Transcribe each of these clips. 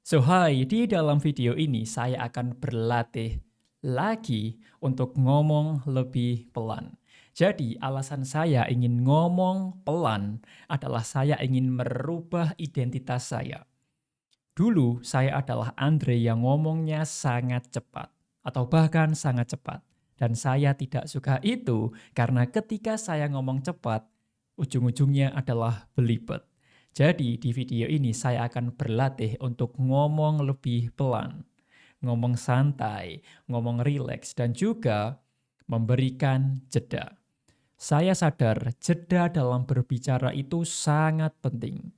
Hai, di dalam video ini saya akan berlatih lagi untuk ngomong lebih pelan. Jadi, alasan saya ingin ngomong pelan adalah saya ingin merubah identitas saya. Dulu, saya adalah Andre yang ngomongnya sangat cepat, atau bahkan sangat cepat. Dan saya tidak suka itu karena ketika saya ngomong cepat, ujung-ujungnya adalah belibet. Jadi, di video ini saya akan berlatih untuk ngomong lebih pelan, ngomong santai, ngomong rileks, dan juga memberikan jeda. Saya sadar jeda dalam berbicara itu sangat penting.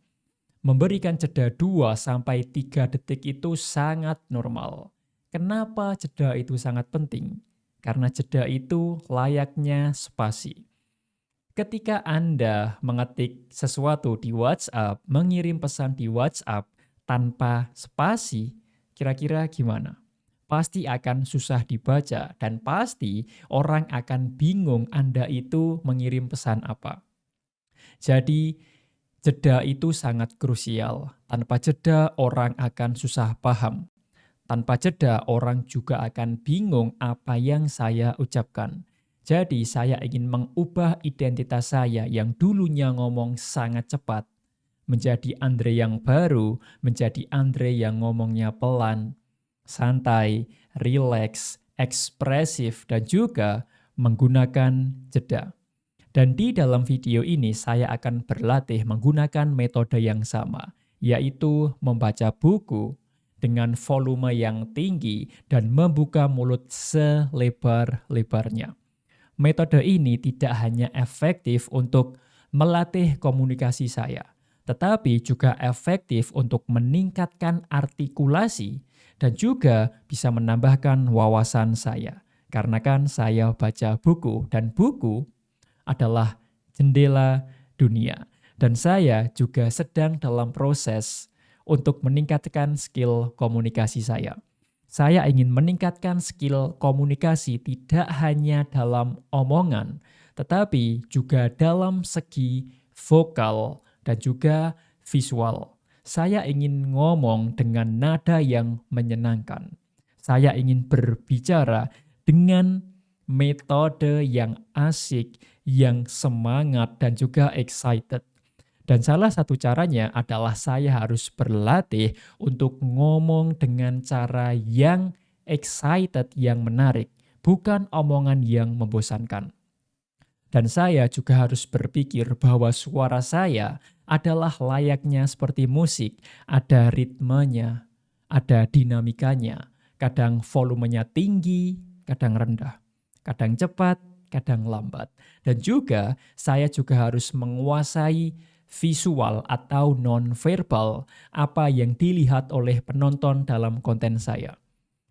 Memberikan jeda 2 sampai 3 detik itu sangat normal. Kenapa jeda itu sangat penting? Karena jeda itu layaknya spasi. Ketika Anda mengetik sesuatu di WhatsApp, mengirim pesan di WhatsApp tanpa spasi, kira-kira gimana? Pasti akan susah dibaca dan pasti orang akan bingung Anda itu mengirim pesan apa. Jadi, jeda itu sangat krusial. Tanpa jeda, orang akan susah paham. Tanpa jeda, orang juga akan bingung apa yang saya ucapkan. Jadi, saya ingin mengubah identitas saya yang dulunya ngomong sangat cepat menjadi Andre yang baru, menjadi Andre yang ngomongnya pelan, santai, rileks, ekspresif, dan juga menggunakan jeda. Dan di dalam video ini saya akan berlatih menggunakan metode yang sama, yaitu membaca buku dengan volume yang tinggi dan membuka mulut selebar-lebarnya. Metode ini tidak hanya efektif untuk melatih komunikasi saya, tetapi juga efektif untuk meningkatkan artikulasi dan juga bisa menambahkan wawasan saya. Karena kan saya baca buku dan buku adalah jendela dunia. Dan saya juga sedang dalam proses untuk meningkatkan skill komunikasi saya. Saya ingin meningkatkan skill komunikasi tidak hanya dalam omongan, tetapi juga dalam segi vokal dan juga visual. Saya ingin ngomong dengan nada yang menyenangkan. Saya ingin berbicara dengan metode yang asik, yang semangat, dan juga excited. Dan salah satu caranya adalah saya harus berlatih untuk ngomong dengan cara yang excited, yang menarik, bukan omongan yang membosankan. Dan saya juga harus berpikir bahwa suara saya adalah layaknya seperti musik, ada ritmenya, ada dinamikanya. Kadang volumenya tinggi, kadang rendah, kadang cepat, kadang lambat. Dan juga saya juga harus menguasai visual atau non-verbal apa yang dilihat oleh penonton dalam konten saya.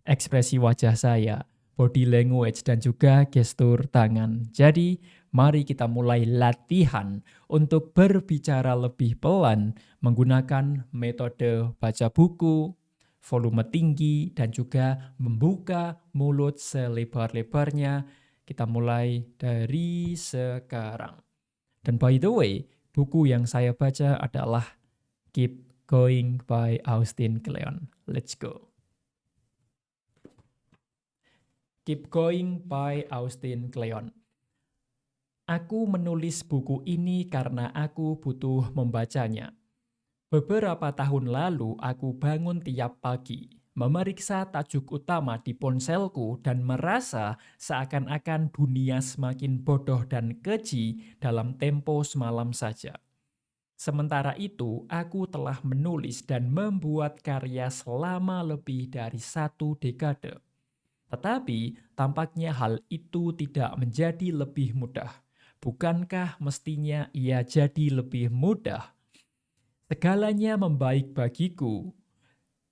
Ekspresi wajah saya, body language, dan juga gestur tangan. Jadi, mari kita mulai latihan untuk berbicara lebih pelan menggunakan metode baca buku, volume tinggi, dan juga membuka mulut selebar-lebarnya. Kita mulai dari sekarang. Dan by the way, buku yang saya baca adalah Keep Going by Austin Kleon. Let's go. Keep Going by Austin Kleon. Aku menulis buku ini karena aku butuh membacanya. Beberapa tahun lalu aku bangun tiap pagi, memeriksa tajuk utama di ponselku dan merasa seakan-akan dunia semakin bodoh dan keji dalam tempo semalam saja. Sementara itu, aku telah menulis dan membuat karya selama lebih dari 1 dekade. Tetapi tampaknya hal itu tidak menjadi lebih mudah. Bukankah mestinya ia jadi lebih mudah? Segalanya membaik bagiku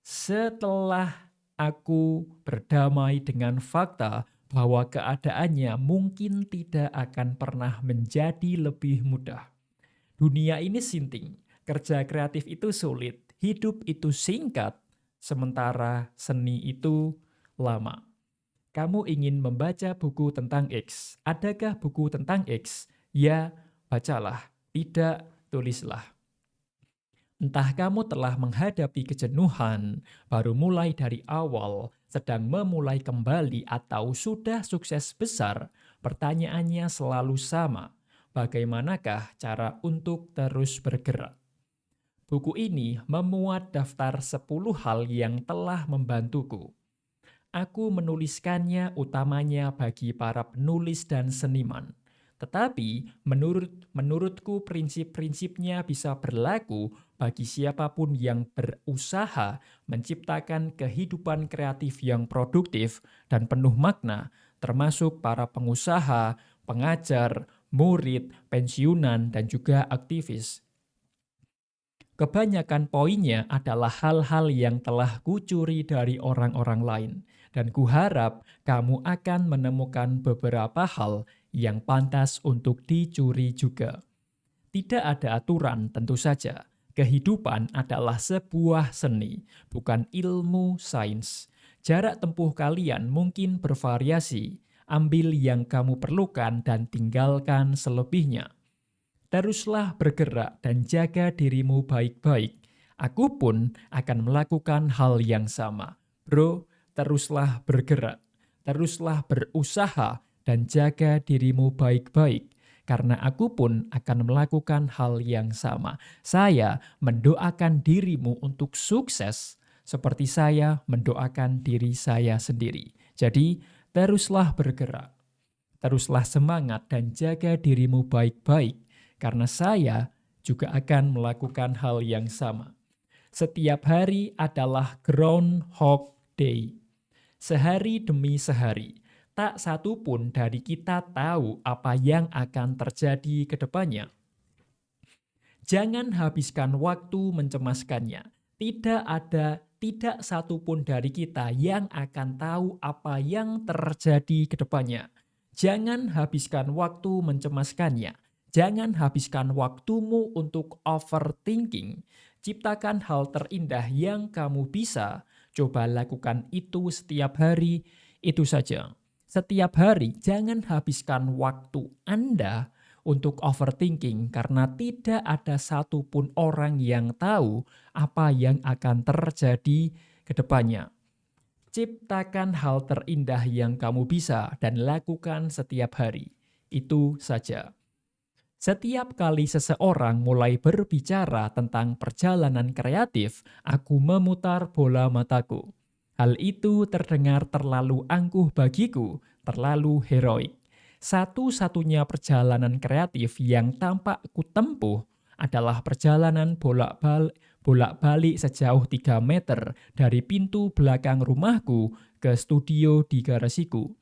setelah aku berdamai dengan fakta bahwa keadaannya mungkin tidak akan pernah menjadi lebih mudah. Dunia ini sinting, kerja kreatif itu sulit, hidup itu singkat, sementara seni itu lama. Kamu ingin membaca buku tentang X. Adakah buku tentang X? Ya, bacalah. Tidak, tulislah. Entah kamu telah menghadapi kejenuhan, baru mulai dari awal, sedang memulai kembali, atau sudah sukses besar, pertanyaannya selalu sama. Bagaimanakah cara untuk terus bergerak? Buku ini memuat daftar 10 hal yang telah membantuku. Aku menuliskannya utamanya bagi para penulis dan seniman. Tetapi menurutku prinsip-prinsipnya bisa berlaku bagi siapapun yang berusaha menciptakan kehidupan kreatif yang produktif dan penuh makna, termasuk para pengusaha, pengajar, murid, pensiunan, dan juga aktivis. Kebanyakan poinnya adalah hal-hal yang telah kucuri dari orang-orang lain, dan kuharap kamu akan menemukan beberapa hal yang pantas untuk dicuri juga. Tidak ada aturan, tentu saja. Kehidupan adalah sebuah seni, bukan ilmu sains. Jarak tempuh kalian mungkin bervariasi. Ambil yang kamu perlukan dan tinggalkan selebihnya. Teruslah bergerak dan jaga dirimu baik-baik. Aku pun akan melakukan hal yang sama. Bro, teruslah bergerak. Teruslah berusaha dan jaga dirimu baik-baik. Karena aku pun akan melakukan hal yang sama. Saya mendoakan dirimu untuk sukses seperti saya mendoakan diri saya sendiri. Jadi, teruslah bergerak. Teruslah semangat dan jaga dirimu baik-baik. Karena saya juga akan melakukan hal yang sama. Setiap hari adalah Groundhog Day. Sehari demi sehari, tak satu pun dari kita tahu apa yang akan terjadi ke depannya. Jangan habiskan waktu mencemaskannya. Tidak satu pun dari kita yang akan tahu apa yang terjadi ke depannya. Jangan habiskan waktu mencemaskannya. Jangan habiskan waktumu untuk overthinking. Ciptakan hal terindah yang kamu bisa. Coba lakukan itu setiap hari. Itu saja. Setiap hari jangan habiskan waktu Anda untuk overthinking karena tidak ada satupun orang yang tahu apa yang akan terjadi ke depannya. Ciptakan hal terindah yang kamu bisa dan lakukan setiap hari. Itu saja. Setiap kali seseorang mulai berbicara tentang perjalanan kreatif, aku memutar bola mataku. Hal itu terdengar terlalu angkuh bagiku, terlalu heroik. Satu-satunya perjalanan kreatif yang tampak kutempuh adalah perjalanan bolak-balik sejauh 3 meter dari pintu belakang rumahku ke studio di garasiku.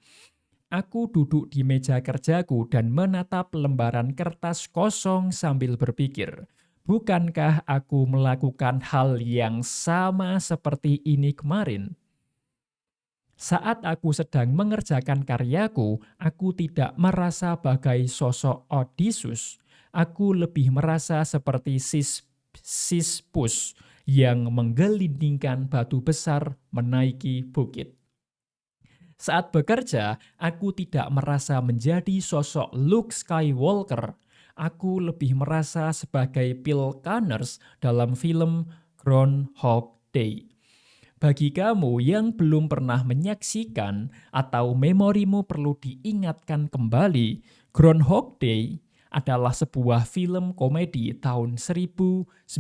Aku duduk di meja kerjaku dan menatap lembaran kertas kosong sambil berpikir, bukankah aku melakukan hal yang sama seperti ini kemarin? Saat aku sedang mengerjakan karyaku, aku tidak merasa bagai sosok Odysseus. Aku lebih merasa seperti Sisyphus yang menggelindingkan batu besar menaiki bukit. Saat bekerja, aku tidak merasa menjadi sosok Luke Skywalker. Aku lebih merasa sebagai Bill Connors dalam film Groundhog Day. Bagi kamu yang belum pernah menyaksikan atau memorimu perlu diingatkan kembali, Groundhog Day adalah sebuah film komedi tahun 1993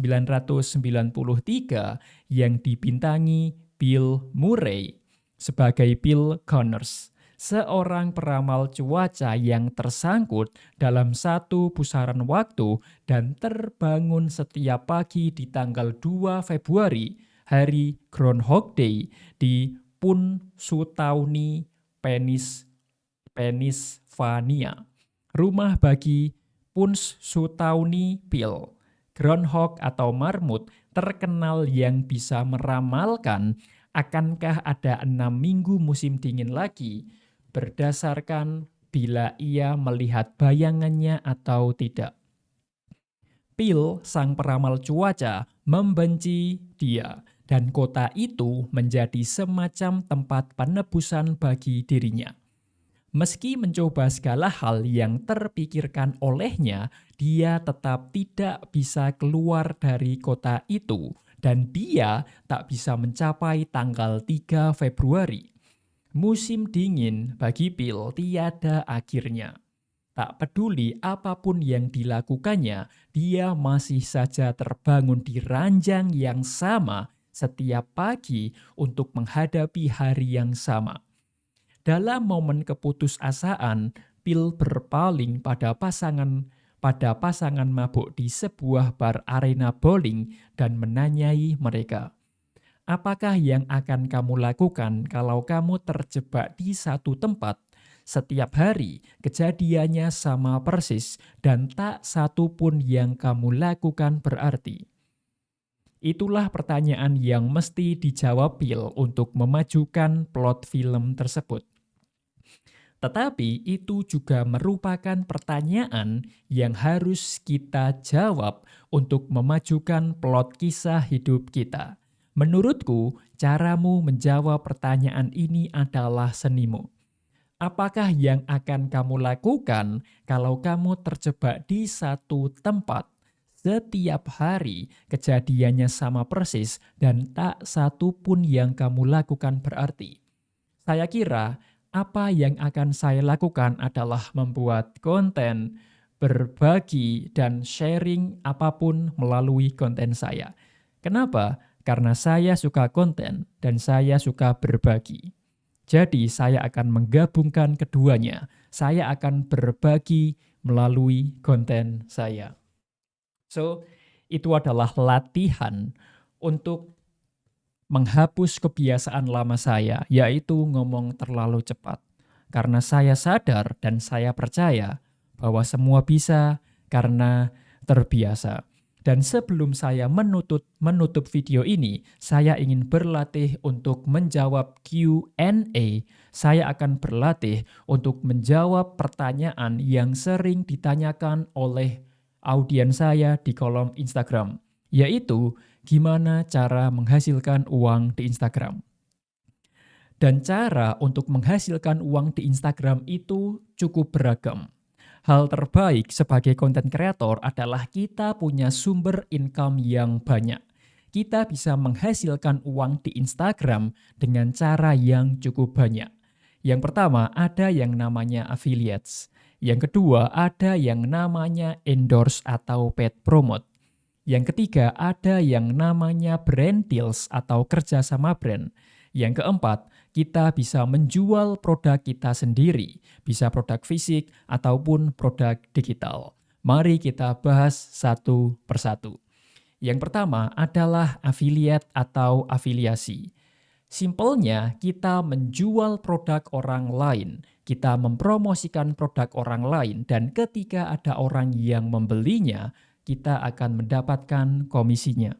yang dibintangi Bill Murray sebagai Bill Connors, seorang peramal cuaca yang tersangkut dalam satu pusaran waktu dan terbangun setiap pagi di tanggal 2 Februari, hari Groundhog Day di Punxsutawney, Pennsylvania. Rumah bagi Punxsutawney Phil, groundhog atau marmut terkenal yang bisa meramalkan akankah ada 6 minggu musim dingin lagi berdasarkan bila ia melihat bayangannya atau tidak. Phil, sang peramal cuaca, membenci dia dan kota itu menjadi semacam tempat penebusan bagi dirinya. Meski mencoba segala hal yang terpikirkan olehnya, dia tetap tidak bisa keluar dari kota itu dan dia tak bisa mencapai tanggal 3 Februari. Musim dingin bagi Bill tiada akhirnya. Tak peduli apapun yang dilakukannya, dia masih saja terbangun di ranjang yang sama setiap pagi untuk menghadapi hari yang sama. Dalam momen keputusasaan, Bill berpaling pada pasangan mabuk di sebuah bar arena bowling dan menanyai mereka, apakah yang akan kamu lakukan kalau kamu terjebak di satu tempat? Setiap hari kejadiannya sama persis dan tak satu pun yang kamu lakukan berarti. Itulah pertanyaan yang mesti dijawab Bill untuk memajukan plot film tersebut. Tetapi itu juga merupakan pertanyaan yang harus kita jawab untuk memajukan plot kisah hidup kita. Menurutku, caramu menjawab pertanyaan ini adalah senimu. Apakah yang akan kamu lakukan kalau kamu terjebak di satu tempat? Setiap hari kejadiannya sama persis dan tak satu pun yang kamu lakukan berarti. Saya kira apa yang akan saya lakukan adalah membuat konten, berbagi, dan sharing apapun melalui konten saya. Kenapa? Karena saya suka konten dan saya suka berbagi. Jadi saya akan menggabungkan keduanya. Saya akan berbagi melalui konten saya. So, itu adalah latihan untuk menghapus kebiasaan lama saya, yaitu ngomong terlalu cepat. Karena saya sadar dan saya percaya bahwa semua bisa karena terbiasa. Dan sebelum saya menutup video ini, saya ingin berlatih untuk menjawab Q&A. Saya akan berlatih untuk menjawab pertanyaan yang sering ditanyakan oleh audiens saya di kolom Instagram, yaitu gimana cara menghasilkan uang di Instagram. Dan cara untuk menghasilkan uang di Instagram itu cukup beragam. Hal terbaik sebagai konten kreator adalah kita punya sumber income yang banyak. Kita bisa menghasilkan uang di Instagram dengan cara yang cukup banyak. Yang pertama, ada yang namanya affiliates. Yang kedua, ada yang namanya endorse atau paid promote. Yang ketiga, ada yang namanya brand deals atau kerja sama brand. Yang keempat, kita bisa menjual produk kita sendiri, bisa produk fisik ataupun produk digital. Mari kita bahas satu persatu. Yang pertama adalah affiliate atau afiliasi. Simpelnya, kita menjual produk orang lain, kita mempromosikan produk orang lain, dan ketika ada orang yang membelinya, kita akan mendapatkan komisinya.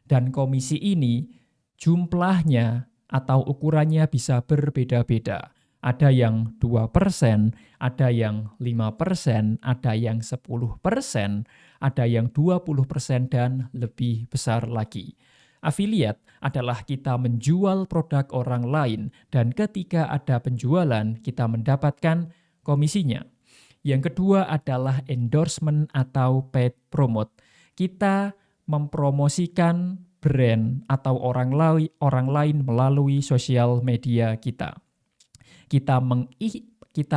Dan komisi ini jumlahnya atau ukurannya bisa berbeda-beda. Ada yang 2%, ada yang 5%, ada yang 10%, ada yang 20% dan lebih besar lagi. Affiliate adalah kita menjual produk orang lain dan ketika ada penjualan kita mendapatkan komisinya. Yang kedua adalah endorsement atau paid promote. Kita mempromosikan brand atau orang lain melalui sosial media kita. Kita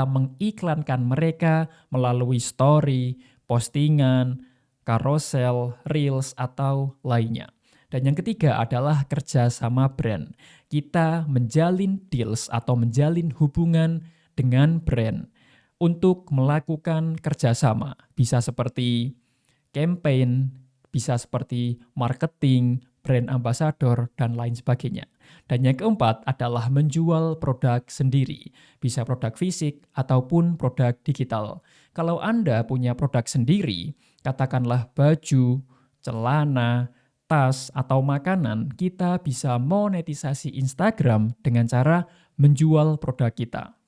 mengiklankan mereka melalui story, postingan, carousel, reels, atau lainnya. Dan yang ketiga adalah kerja sama brand. Kita menjalin deals atau menjalin hubungan dengan brand untuk melakukan kerjasama. Bisa seperti campaign, bisa seperti marketing, brand ambassador, dan lain sebagainya. Dan yang keempat adalah menjual produk sendiri. Bisa produk fisik ataupun produk digital. Kalau Anda punya produk sendiri, katakanlah baju, celana, tas, atau makanan, kita bisa monetisasi Instagram dengan cara menjual produk kita.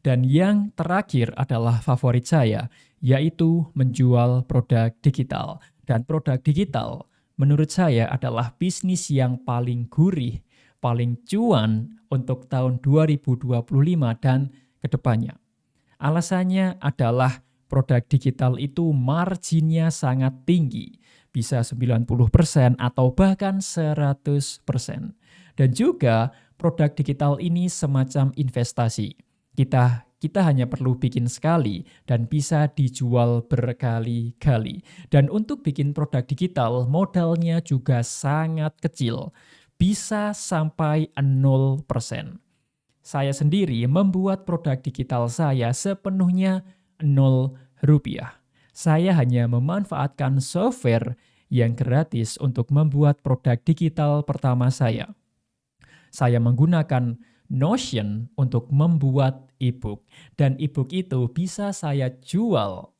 Dan yang terakhir adalah favorit saya, yaitu menjual produk digital. Dan produk digital menurut saya adalah bisnis yang paling gurih, paling cuan untuk tahun 2025 dan ke depannya. Alasannya adalah produk digital itu marginnya sangat tinggi, bisa 90% atau bahkan 100%. Dan juga produk digital ini semacam investasi. Kita hanya perlu bikin sekali dan bisa dijual berkali-kali. Dan untuk bikin produk digital, modalnya juga sangat kecil, bisa sampai 0%. Saya sendiri membuat produk digital saya sepenuhnya 0 rupiah. Saya hanya memanfaatkan software yang gratis untuk membuat produk digital pertama saya. Saya menggunakan Notion untuk membuat e-book, dan e-book itu bisa saya jual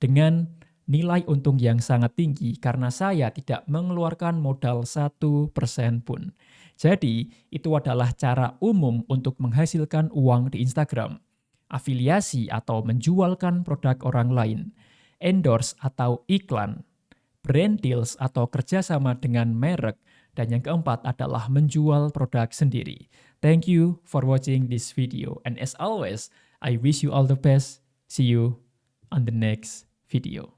dengan nilai untung yang sangat tinggi karena saya tidak mengeluarkan modal 1% pun. Jadi, itu adalah cara umum untuk menghasilkan uang di Instagram. Afiliasi atau menjualkan produk orang lain, endorse atau iklan, brand deals atau kerjasama dengan merek, dan yang keempat adalah menjual produk sendiri. Thank you for watching this video, and as always, I wish you all the best. See you on the next video.